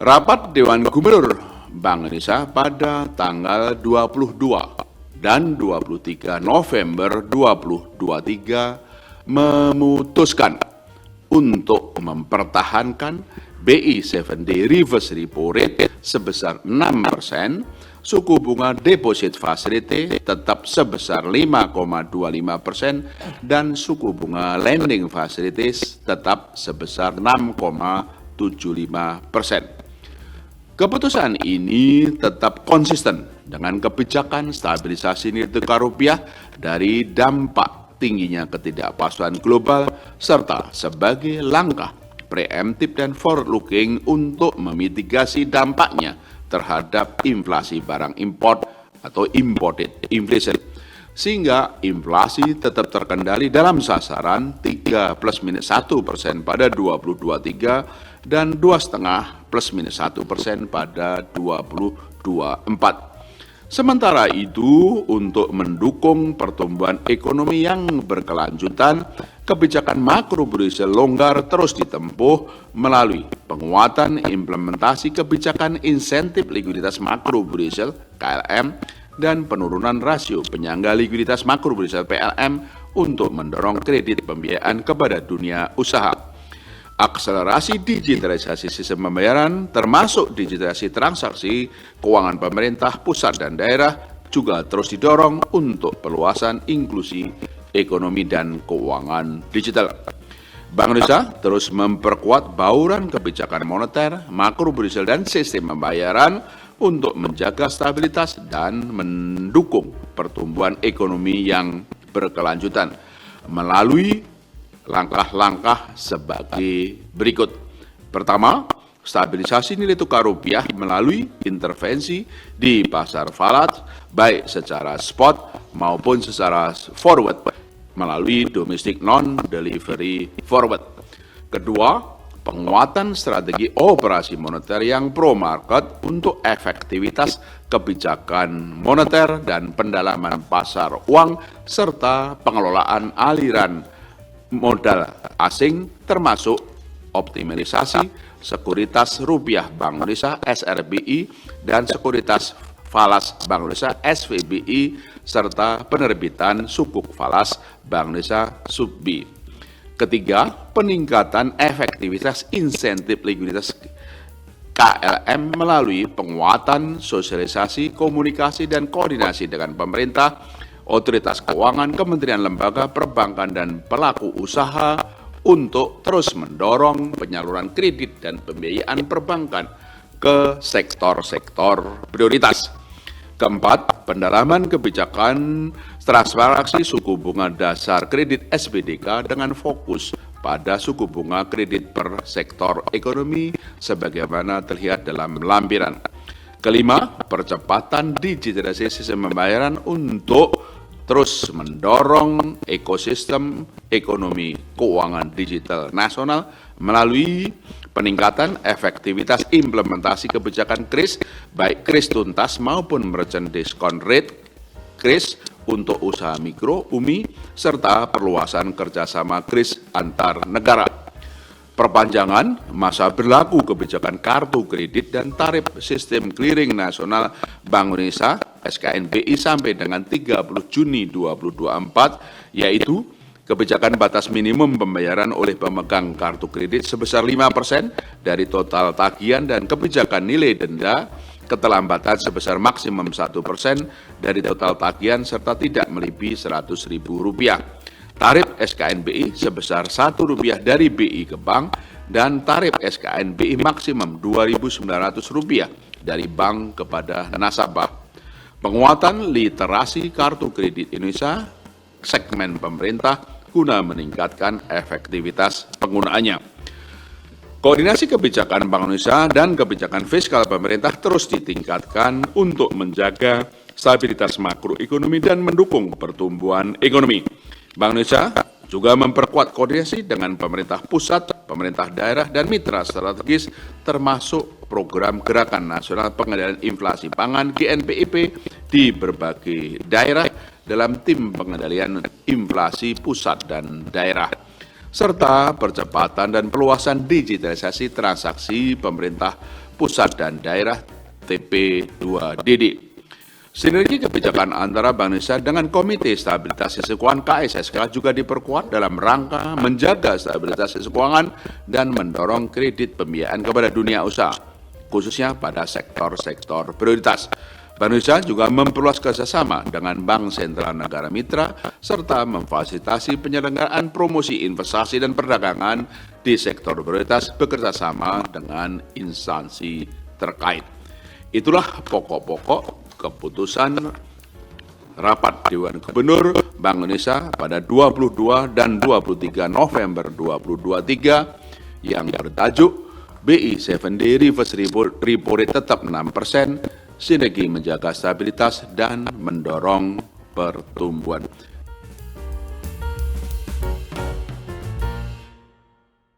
Rapat Dewan Gubernur Bank Indonesia pada tanggal 22 dan 23 November 2023 memutuskan untuk mempertahankan BI 7-day reverse repo rate sebesar 6%, suku bunga deposit facility tetap sebesar 5,25%, dan suku bunga lending facilities tetap sebesar 6,75%. Keputusan ini tetap konsisten dengan kebijakan stabilisasi nilai tukar rupiah dari dampak tingginya ketidakpastian global serta sebagai langkah preemptif dan forward-looking untuk memitigasi dampaknya terhadap inflasi barang import atau imported inflation, sehingga inflasi tetap terkendali dalam sasaran 3 + -1% pada 2023 dan 2,5 + -1% pada 2024. Sementara itu, untuk mendukung pertumbuhan ekonomi yang berkelanjutan, kebijakan makrobudensial longgar terus ditempuh melalui penguatan implementasi kebijakan insentif likuiditas makrobudensial (KLM) dan penurunan rasio penyangga likuiditas makrobudensial (PLM) untuk mendorong kredit pembiayaan kepada dunia usaha. Akselerasi digitalisasi sistem pembayaran, termasuk digitalisasi transaksi keuangan pemerintah pusat dan daerah, juga terus didorong untuk perluasan inklusi ekonomi dan keuangan digital. Bank Indonesia terus memperkuat bauran kebijakan moneter, makrobudensial, dan sistem pembayaran untuk menjaga stabilitas dan mendukung pertumbuhan ekonomi yang berkelanjutan melalui langkah-langkah sebagai berikut. Pertama, stabilisasi nilai tukar rupiah melalui intervensi di pasar falas, baik secara spot maupun secara forward melalui domestic non-delivery forward. Kedua, penguatan strategi operasi moneter yang pro-market untuk efektivitas kebijakan moneter dan pendalaman pasar uang serta pengelolaan aliran modal asing, termasuk optimalisasi sekuritas rupiah Bank Indonesia (SRBI) dan sekuritas falas Bank Indonesia (SVBI) serta penerbitan sukuk falas Bank Indonesia (SUKBI). Ketiga, peningkatan efektivitas insentif likuiditas KLM melalui penguatan sosialisasi, komunikasi, dan koordinasi dengan pemerintah, otoritas keuangan, kementerian, lembaga, perbankan, dan pelaku usaha untuk terus mendorong penyaluran kredit dan pembiayaan perbankan ke sektor-sektor prioritas. Keempat, pendalaman kebijakan transparansi suku bunga dasar kredit SBDK dengan fokus pada suku bunga kredit per sektor ekonomi sebagaimana terlihat dalam lampiran. Kelima, percepatan digitalisasi sistem pembayaran untuk terus mendorong ekosistem ekonomi keuangan digital nasional melalui peningkatan efektivitas implementasi kebijakan KRIS, baik KRIS tuntas maupun merchant discount rate, KRIS untuk usaha mikro, UMI, serta perluasan kerjasama KRIS antar negara. Perpanjangan masa berlaku kebijakan kartu kredit dan tarif sistem clearing nasional Bank Indonesia (SKNBI) sampai dengan 30 Juni 2024, yaitu kebijakan batas minimum pembayaran oleh pemegang kartu kredit sebesar 5% dari total tagihan dan kebijakan nilai denda keterlambatan sebesar maksimum 1% dari total tagihan serta tidak melebihi Rp100.000. Tarif SKNBI sebesar Rp1 dari BI ke bank dan tarif SKNBI maksimum Rp2.900 dari bank kepada nasabah. Penguatan literasi kartu kredit Indonesia segmen pemerintah guna meningkatkan efektivitas penggunaannya. Koordinasi kebijakan Bank Indonesia dan kebijakan fiskal pemerintah terus ditingkatkan untuk menjaga stabilitas makroekonomi dan mendukung pertumbuhan ekonomi. Bank Indonesia juga memperkuat koordinasi dengan pemerintah pusat, pemerintah daerah, dan mitra strategis termasuk program Gerakan Nasional Pengendalian Inflasi Pangan (GNPIP) di berbagai daerah dalam tim pengendalian inflasi pusat dan daerah, serta percepatan dan perluasan digitalisasi transaksi pemerintah pusat dan daerah TP2DD. Sinergi kebijakan antara Bank Indonesia dengan Komite Stabilitas Sistem Keuangan KSSK juga diperkuat dalam rangka menjaga stabilitas sistem keuangan dan mendorong kredit pembiayaan kepada dunia usaha, khususnya pada sektor-sektor prioritas. Bank Indonesia juga memperluas kerjasama dengan Bank Sentral Negara Mitra serta memfasilitasi penyelenggaraan promosi investasi dan perdagangan di sektor prioritas bekerjasama dengan instansi terkait. Itulah pokok-pokok keputusan Rapat Dewan Gubernur Bank Indonesia pada 22 dan 23 November 2023 yang bertajuk BI 7-Day Reverse Repo Rate tetap 6%, sinergi menjaga stabilitas dan mendorong pertumbuhan.